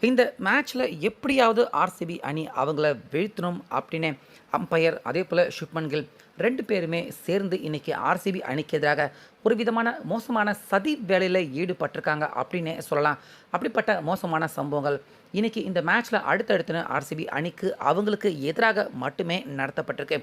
இந்த மேட்ச்ல எப்படியாவது ஆர்சிபி அணி அவங்கள வீழ்த்தணும் அப்படின்னு அம்பயர் அதேபோல சுப்மன் கில் 2 பேருமே சேர்ந்து இன்னைக்கு ஆர்சிபி அணிக்கு எதிராக ஒரு விதமான மோசமான சதி வேலையில ஈடுபட்டிருக்காங்க அப்படின்னே சொல்லலாம். அப்படிப்பட்ட மோசமான சம்பவங்கள் இன்னைக்கு இந்த மேட்ச்ல அடுத்தடுத்துன்னு ஆர்சிபி அணிக்கு அவங்களுக்கு எதிராக மட்டுமே நடத்தப்பட்டிருக்கு.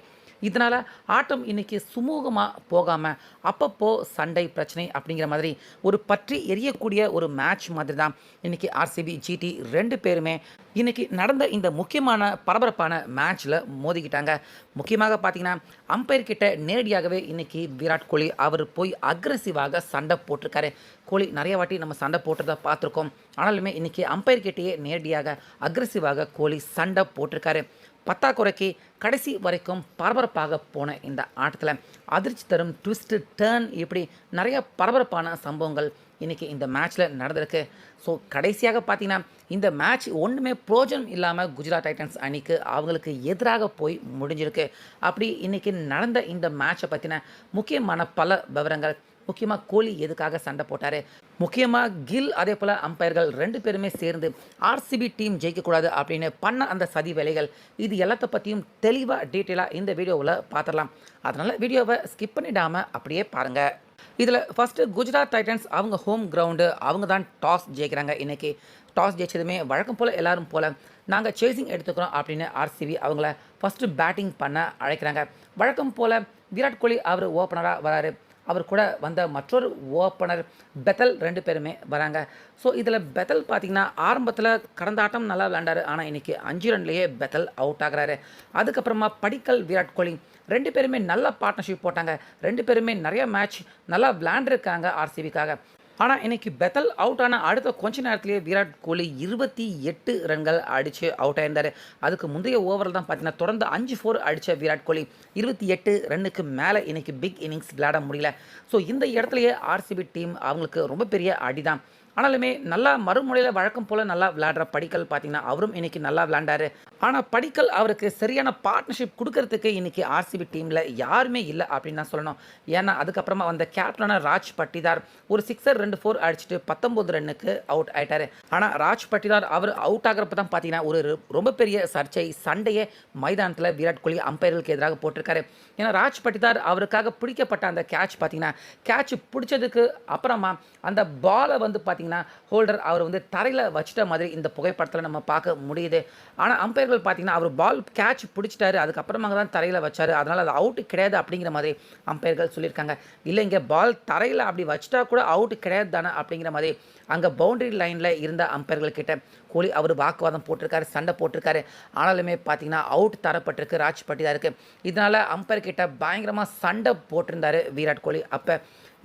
இதனால ஆட்டம் இன்னைக்கு சுமூகமா போகாம அப்பப்போ சண்டை, பிரச்சனை அப்படிங்கிற மாதிரி ஒரு பற்றி எரியக்கூடிய ஒரு மேட்ச் மாதிரி தான் இன்னைக்கு ஆர்சிபி, ஜிடி 2 பேருமே இன்னைக்கு நடந்த இந்த முக்கியமான பரபரப்பான மேட்ச்ல மோதிக்கிட்டாங்க. முக்கியமாக பார்த்தீங்கன்னா, அம்பயர் கிட்ட நேரடியாகவே இன்னைக்கு விராட் கோலி அவர் போய் அக்ரெசிவாக சண்டை போட்டிருக்காரு. கோலி நிறைய வாட்டி நம்ம சண்டை போட்டதை பார்த்துருக்கோம். ஆனாலுமே இன்னைக்கு அம்பயர் கிட்டேயே நேரடியாக அக்ரெசிவாக கோலி சண்டை போட்டிருக்காரு. பத்தாக்குறைக்கு கடைசி வரைக்கும் பரபரப்பாக போன இந்த ஆட்டத்தில் அதிர்ச்சி தரும் ட்விஸ்ட்டு, டர்ன் இப்படி நிறைய பரபரப்பான சம்பவங்கள் இன்றைக்கி இந்த மேட்ச்சில் நடந்திருக்கு. ஸோ கடைசியாக பார்த்தீங்கன்னா இந்த மேட்ச் ஒன்றுமே பிரோஜனம் இல்லாமல் குஜராத் டைட்டன்ஸ் அணிக்கு அவங்களுக்கு எதிராக போய் முடிஞ்சிருக்கு. அப்படி இன்றைக்கி நடந்த இந்த மேட்சை பற்றின முக்கியமான பல விவரங்கள், முக்கியமாக கோலி எதுக்காக சண்டை போட்டார், முக்கியமாக கில் அதே போல் அம்பயர்கள் 2 பேருமே சேர்ந்து ஆர்சிபி டீம் ஜெயிக்கக்கூடாது அப்படின்னு பண்ண அந்த சதி வேலைகள், இது எல்லாத்த பற்றியும் தெளிவாக டீட்டெயிலாக இந்த வீடியோவில் பார்த்துடலாம். அதனால் வீடியோவை ஸ்கிப் பண்ணிடாமல் அப்படியே பாருங்கள். இதில் ஃபஸ்ட்டு குஜராத் டைட்டன்ஸ் அவங்க ஹோம் கிரவுண்டு, அவங்க தான் டாஸ் ஜெயிக்கிறாங்க. இன்றைக்கி டாஸ் ஜெயிச்சதுமே வழக்கம் போல் எல்லோரும் போல் நாங்கள் சேசிங் எடுத்துக்கிறோம் அப்படின்னு ஆர்சிபி அவங்கள ஃபஸ்ட்டு பேட்டிங் பண்ண அழைக்கிறாங்க. வழக்கம் போல் விராட் கோலி அவர் ஓப்பனராக வராரு. அவர் கூட வந்த மற்றொரு ஓப்பனர் பெத்தல் 2 பேருமே வராங்க. ஸோ இதில் பெத்தல் பார்த்திங்கன்னா ஆரம்பத்தில் கடந்த ஆட்டம் நல்லா விளையாண்டார். ஆனால் இன்றைக்கி 5 ரன்லேயே பெத்தல் அவுட் ஆகிறாரு. அதுக்கப்புறமா படிக்கல், விராட் கோலி 2 பேருமே நல்ல பார்ட்னர்ஷிப் போட்டாங்க. 2 பேருமே நிறைய மேட்ச் நல்லா விளையாண்டுருக்காங்க ஆர்சிபிக்காக. ஆனால் இன்றைக்கி பெத்தல் அவுட் ஆன அடுத்த கொஞ்ச நேரத்திலேயே விராட் கோலி 28 ரன்கள் அடித்து அவுட் ஆயிருந்தார். அதுக்கு முந்தைய ஓவரில் தான் பார்த்தீங்கன்னா தொடர்ந்து 5 அடித்த விராட் கோலி 28 ரன்னுக்கு மேலே இன்றைக்கி பிக் இன்னிங்ஸ் விளையாட முடியல. ஸோ இந்த இடத்துலையே ஆர்சிபி டீம் அவங்களுக்கு ரொம்ப பெரிய அடி தான். ஆனாலுமே நல்லா மறுமுறையில் வழக்கம் போல் நல்லா விளையாடுற படிக்கல் பார்த்திங்கன்னா அவரும் இன்றைக்கி நல்லா விளையாண்டார். ஆனால் படிக்கல் அவருக்கு சரியான பார்ட்னர்ஷிப் கொடுக்கறதுக்கு இன்றைக்கி ஆர்சிபி டீமில் யாருமே இல்லை அப்படின்னு தான் சொல்லணும். ஏன்னா அதுக்கப்புறமா வந்த கேப்டனான ராஜ் பட்டிதார் ஒரு 6 2 அடிச்சுட்டு 19 ரன்னுக்கு அவுட் ஆகிட்டார். ஆனால் ராஜ் பட்டிதார் அவர் அவுட் ஆகிறப்ப தான் பார்த்தீங்கன்னா ஒரு ரொம்ப பெரிய சர்ச்சை, சண்டையே மைதானத்தில் விராட் கோலி அம்பையர்களுக்கு எதிராக போட்டிருக்காரு. ஏன்னா ராஜ் பட்டிதார் அவருக்காக பிடிக்கப்பட்ட அந்த கேட்ச் பார்த்தீங்கன்னா, கேட்ச் பிடிச்சதுக்கு அப்புறமா அந்த பாலை வந்து பார்த்தீங்கன்னா ஹோல்டர் அவர் வந்து தரையில் வச்சிட்ட மாதிரி இந்த புகைப்படத்தில் நம்ம பார்க்க முடியுது. ஆனால் அம்பையர்கள் பார்த்தீங்கன்னா அவர் பால் கேட்ச் பிடிச்சிட்டாரு, அதுக்கப்புறமா தான் தரையில் வச்சார், அதனால் அது அவுட்டு கிடையாது அப்படிங்கிற மாதிரி அம்பையர்கள் சொல்லியிருக்காங்க. இல்லை, இங்கே பால் தரையில் அப்படி வச்சிட்டா கூட அவுட்டு கிடையாது தானே அப்படிங்கிற மாதிரி அங்கே பவுண்டரி லைனில் இருந்த அம்பையர்கள் கிட்ட கோலி அவர் வாக்குவாதம் போட்டிருக்காரு, சண்டை போட்டிருக்காரு. ஆனாலுமே பார்த்தீங்கன்னா அவுட் தரப்பட்டிருக்கு ராஜ் பட்டிதாருக்கு. இதனால் அம்பையர் கிட்ட பயங்கரமாக சண்டை போட்டிருந்தார் விராட் கோலி. அப்போ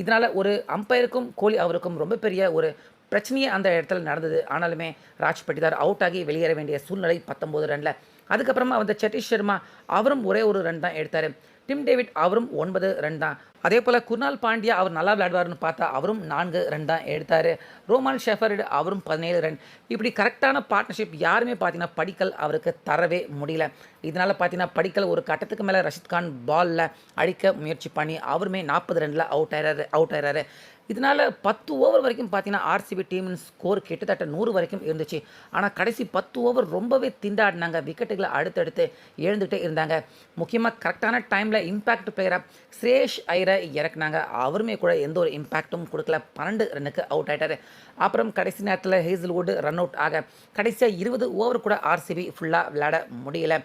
இதனால் ஒரு அம்பையருக்கும் கோலி அவருக்கும் ரொம்ப பெரிய ஒரு பிரச்சனையே அந்த இடத்துல நடந்தது. ஆனாலுமே ராஜ் பட்டிதார் அவுட் ஆகி வெளியேற வேண்டிய சூழ்நிலை 19 ரனில். அதுக்கப்புறமா வந்த சதீஷ் சர்மா அவரும் ஒரே ஒரு ரன் தான் எடுத்தார். டிம் டேவிட் அவரும் 9 ரன் தான். அதே போல் குர்னால் பாண்டியா அவர் நல்லா விளையாடுவார்னு பார்த்தா அவரும் 4 ரன் தான் எடுத்தார். ரோமான் ஷெஃபர்டு அவரும் 17 ரன். இப்படி கரெக்டான பார்ட்னர்ஷிப் யாருமே பார்த்தீங்கன்னா படிக்கல் அவருக்கு தரவே முடியல. இதனால் பார்த்தீங்கன்னா படிக்கல் ஒரு கட்டத்துக்கு மேலே ரஷித் கான் பாலில் அடிக்க முயற்சி பண்ணி அவருமே 40 ரனில் அவுட் ஆயிடுறாரு. இதனால் 10 ஓவர் வரைக்கும் பார்த்தீங்கன்னா ஆர்சிபி டீமின் ஸ்கோர் கிட்டத்தட்ட 100 வரைக்கும் இருந்துச்சு. ஆனால் கடைசி 10 ஓவர் ரொம்பவே திண்டாடினாங்க. விக்கெட்டுகளை அடுத்தடுத்து எழுந்துகிட்டே இருந்தாங்க. முக்கியமாக கரெக்டான டைமில் இம்பேக்ட் பிளேயராக ஸ்ரேஷ் ஐயரை இறக்குனாங்க. அவருமே கூட எந்த ஒரு இம்பேக்டும் கொடுக்கல. 12 ரன்னுக்கு அவுட் ஆகிட்டார். அப்புறம் கடைசி நேரத்தில் ஹேசல்வுட் ரன் அவுட் ஆக கடைசியாக 20 ஓவர் கூட ஆர்சிபி ஃபுல்லாக விளையாட முடியல.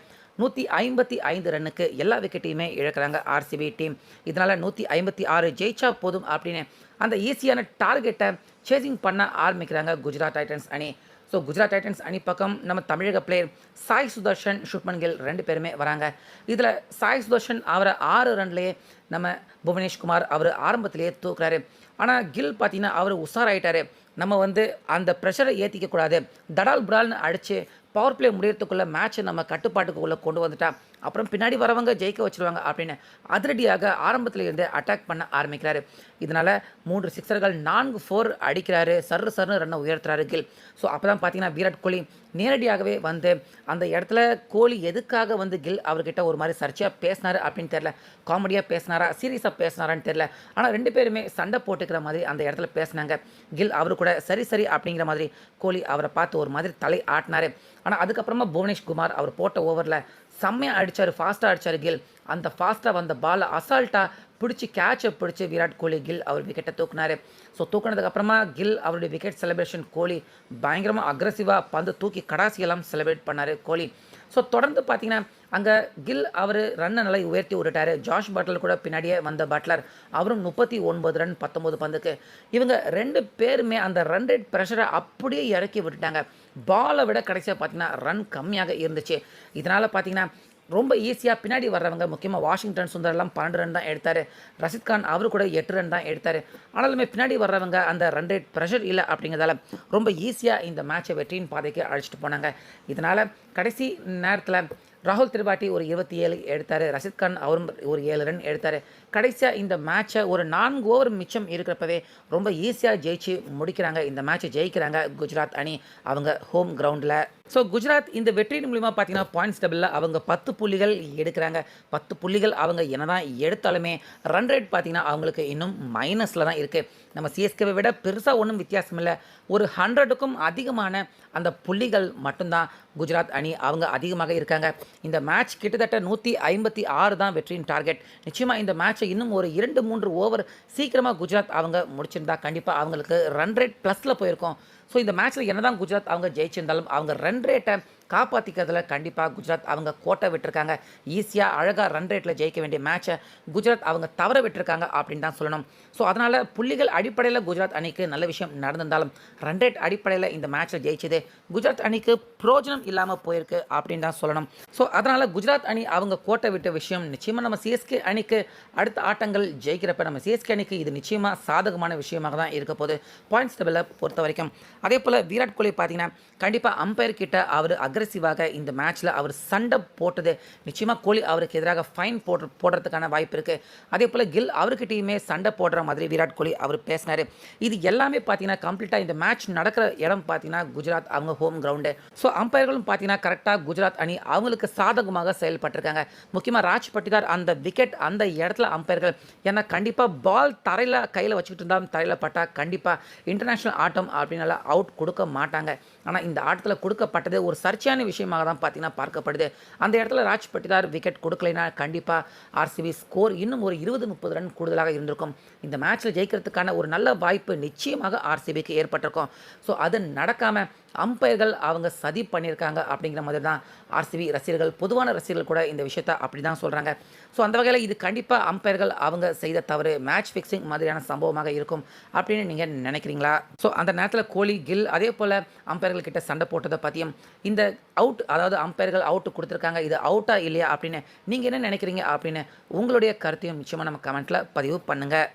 155 ரன்னுக்கு எல்லா விக்கெட்டையுமே இழக்கிறாங்க ஆர்சிபி டீம். இதனால் 156 ஜெயிச்சா போதும் அப்படின்னு அந்த ஈஸியான டார்கெட்டை சேசிங் பண்ண ஆரம்பிக்கிறாங்க குஜராத் டைட்டன்ஸ் அணி. ஸோ குஜராத் டைட்டன்ஸ் அணி பக்கம் நம்ம தமிழக பிளேயர் சாய் சுதர்ஷன், சுப்மன் கில் 2 பேருமே வராங்க. இதில் சாய் சுதர்ஷன் அவரை 6 ரன்லேயே நம்ம புவனேஷ்குமார் அவர் ஆரம்பத்திலேயே தூக்குறாரு. ஆனால் கில் பார்த்தீங்கன்னா அவர் உஷாராயிட்டார். நம்ம வந்து அந்த ப்ரெஷரை ஏற்றிக்கக்கூடாது, தடால் புடால்னு அடித்து பவர் பிளே முடியறதுக்குள்ள மேட்சை நம்ம கட்டுப்பாட்டுக்குள்ளே கொண்டு வந்துட்டா அப்புறம் பின்னாடி வரவங்க ஜெயிக்க வச்சிருவாங்க அப்படின்னு அதிரடியாக ஆரம்பத்தில் இருந்து அட்டாக் பண்ண ஆரம்பிக்கிறாரு. இதனால் 3 சிக்ஸர்கள் 4 4 அடிக்கிறாரு. சர்னு ரன்னை உயர்த்துறாரு கில். ஸோ அப்போ தான் பார்த்தீங்கன்னா விராட் கோலி நேரடியாகவே வந்து அந்த இடத்துல கோலி எதுக்காக வந்து கில் அவர்கிட்ட ஒரு மாதிரி சர்ச்சையாக பேசினாரு அப்படின்னு தெரில. காமெடியாக பேசினாரா சீரியஸாக பேசினாரான்னு தெரில. ஆனால் 2 பேருமே சண்டை போட்டுக்கிற மாதிரி அந்த இடத்துல பேசினாங்க. கில் அவரு கூட சரி அப்படிங்கிற மாதிரி கோலி அவரை பார்த்து ஒரு மாதிரி தலை ஆட்டினாரு. ஆனால் அதுக்கப்புறமா புவனேஷ் குமார் அவர் போட்ட ஓவரில் செம்மையாக அடித்தார், ஃபாஸ்ட்டாக அடித்தார் கில். அந்த ஃபாஸ்ட்டாக வந்த பாலை அசால்ட்டாக பிடிச்சி கேட்சை பிடிச்சி விராட் கோலி கில் அவர் விக்கெட்டை தூக்குனார். ஸோ தூக்குனதுக்கப்புறமா கில் அவருடைய விக்கெட் செலிப்ரேஷன் கோலி பயங்கரமாக அக்ரெசிவாக பந்து தூக்கி கடாசியெல்லாம் செலிப்ரேட் பண்ணார் கோலி. ஸோ தொடர்ந்து பார்த்தீங்கன்னா அங்கே கில் அவர் ரன்னை நல்லா உயர்த்தி விட்டுட்டார். ஜாஷ் பட்லர் கூட பின்னாடியே வந்த பட்லர் அவரும் 39 ரன் 19 பந்துக்கு. இவங்க 2 பேருமே அந்த ரன் ரேட் ப்ரெஷரை அப்படியே இறக்கி விட்டுட்டாங்க. பாலை விட கடைசியாக பார்த்தீங்கன்னா ரன் கம்மியாக இருந்துச்சு. இதனால் பார்த்தீங்கன்னா ரொம்ப ஈஸியாக பின்னாடி வர்றவங்க முக்கியமாக வாஷிங்டன் சுந்தர்லாம் 12 ரன் தான் எடுத்தார். ரஷித் கான் அவரு கூட 8 ரன் தான் எடுத்தார். ஆனாலுமே பின்னாடி வர்றவங்க அந்த ரன் ரேட் ப்ரெஷர் இல்லை அப்படிங்கிறதால ரொம்ப ஈஸியாக இந்த மேட்சை வெற்றியின் பாதைக்கு அழைச்சிட்டு போனாங்க. இதனால் கடைசி நேரத்தில் ராகுல் திரிபாட்டி ஒரு 27 எடுத்தார். ரஷித் கான் அவரும் ஒரு 7 ரன் எடுத்தார். கடைசியாக இந்த மேட்சை ஒரு 4 ஓவர் மிச்சம் இருக்கிறப்பவே ரொம்ப ஈஸியாக ஜெயிச்சு முடிக்கிறாங்க. இந்த மேட்சை ஜெயிக்கிறாங்க குஜராத் அணி அவங்க ஹோம் கிரவுண்டில். ஸோ குஜராத் இந்த வெற்றியின் மூலிமா பார்த்தீங்கன்னா பாயிண்ட்ஸ் டேபிளில் அவங்க 10 புள்ளிகள் எடுக்கிறாங்க. 10 புள்ளிகள் அவங்க என்னதான் எடுத்தாலுமே ரன் ரேட் பார்த்தீங்கன்னா அவங்களுக்கு இன்னும் மைனஸில் தான் இருக்குது. நம்ம சிஎஸ்கேவை விட பெருசாக ஒன்றும் வித்தியாசம் இல்லை. ஒரு 100க்கும் அதிகமான அந்த புள்ளிகள் மட்டும்தான் குஜராத் அணி அவங்க அதிகமாக இருக்காங்க. இந்த மேட்ச் கிட்டத்தட்ட 156 தான் வெற்றியின் டார்கெட். நிச்சயமாக இந்த மேட்சை இன்னும் ஒரு 2-3 ஓவர் சீக்கிரமாக குஜராத் அவங்க முடிச்சிருந்தா கண்டிப்பாக அவங்களுக்கு ரன் ரேட் ப்ளஸில் போயிருக்கும். ஸோ இந்த மேட்ச்சில் என்ன தான் குஜராத் அவங்க ஜெயிச்சிருந்தாலும் அவங்க ரன் ரேட்டை காப்பாற்றிக்கிறதுல கண்டிப்பாக குஜராத் அவங்க கோட்டை விட்டுருக்காங்க. ஈஸியாக அழகாக ரன் ரேட்டில் ஜெயிக்க வேண்டிய மேட்சை குஜராத் அவங்க தவற விட்டுருக்காங்க அப்படின்னு தான் சொல்லணும். ஸோ அதனால் புள்ளிகள் அடிப்படையில் குஜராத் அணிக்கு நல்ல விஷயம் நடந்திருந்தாலும் ரன் ரேட் அடிப்படையில் இந்த மேட்ச்சில் ஜெயிச்சது குஜராத் அணிக்கு பிரயோஜனம் இல்லாமல் போயிருக்கு அப்படின்னு தான் சொல்லணும். ஸோ அதனால் குஜராத் அணி அவங்க கோட்டை விட்ட விஷயம் நிச்சயமாக நம்ம சிஎஸ்கே அணிக்கு அடுத்த ஆட்டங்கள் ஜெயிக்கிறப்ப நம்ம சிஎஸ்கே அணிக்கு இது நிச்சயமாக சாதகமான விஷயமாக தான் இருக்க போகுது பாயிண்ட்ஸ் டேபிளை பொறுத்த வரைக்கும். அதே போல் விராட் கோலி பார்த்தீங்கன்னா கண்டிப்பாக அம்பையர் கிட்ட அவர் அக்ரெசிவாக இந்த மேட்ச்சில் அவர் சண்டை போட்டது நிச்சயமாக கோலி அவருக்கு எதிராக ஃபைன் போடுறதுக்கான வாய்ப்பு இருக்குது. அதே போல் கில் அவர்கிட்டையுமே சண்டை போடுற மாதிரி விராட் கோலி அவர் பேசினார். இது எல்லாமே பார்த்தீங்கன்னா கம்ப்ளீட்டாக இந்த மேட்ச் நடக்கிற இடம் பார்த்தீங்கன்னா குஜராத் அவங்க ஹோம் கிரவுண்டு. ஸோ அம்பையர்களும் பார்த்தீங்கன்னா கரெக்டாக குஜராத் அணி அவங்களுக்கு சாதகமாக செயல்பட்டிருக்காங்க. முக்கியமாக ராஜ் பட்டிதார் அந்த விக்கெட் அந்த இடத்துல அம்பையர்கள் ஏன்னா கண்டிப்பாக பால் தரையில் கையில் வச்சுக்கிட்டு இருந்தாலும் தரையில் பட்டால் கண்டிப்பாக இன்டர்நேஷ்னல் ஆட்டம் அப்படின்னால அவுட் கொடுக்க மாட்டாங்க. ஆனால் இந்த ஆட்டத்தில் கொடுக்கப்பட்டது ஒரு சர்ச்சையான விஷயமாக தான் பார்த்தீங்கன்னா பார்க்கப்படுது. அந்த இடத்துல ராஜ் பட்டிதார் விக்கெட் கொடுக்கலைன்னா கண்டிப்பாக ஆர்சிபி ஸ்கோர் இன்னும் ஒரு 20-30 ரன் கூடுதலாக இருந்திருக்கும். இந்த மேட்ச்சில் ஜெயிக்கிறதுக்கான ஒரு நல்ல வாய்ப்பு நிச்சயமாக ஆர்சிபிக்கு ஏற்பட்டிருக்கும். ஸோ அது நடக்காமல் அம்பையர்கள் அவங்க சதி பண்ணியிருக்காங்க அப்படிங்கிற மாதிரி தான் ஆர்சிபி ரசிகர்கள் பொதுவான ரசிகர்கள் கூட இந்த விஷயத்தை அப்படி தான் சொல்கிறாங்க. ஸோ அந்த வகையில் இது கண்டிப்பாக அம்பையர்கள் அவங்க செய்த தவறு மேட்ச் ஃபிக்ஸிங் மாதிரியான சம்பவமாக இருக்கும் அப்படின்னு நீங்கள் நினைக்கிறீங்களா? ஸோ அந்த நேரத்தில் கோலி கில் அதே போல் அம்பையர்கள் கிட்ட சண்டை போட்டதை பற்றியும் இந்த அவுட் அதாவது அம்பையர்கள் அவுட் கொடுத்துருக்காங்க இது அவுட்டா இல்லையா அப்படின்னு நீங்கள் என்ன நினைக்கிறீங்க அப்படின்னு உங்களுடைய கருத்தையும் நிச்சயமாக நம்ம கமெண்ட்டில் பதிவு பண்ணுங்கள்.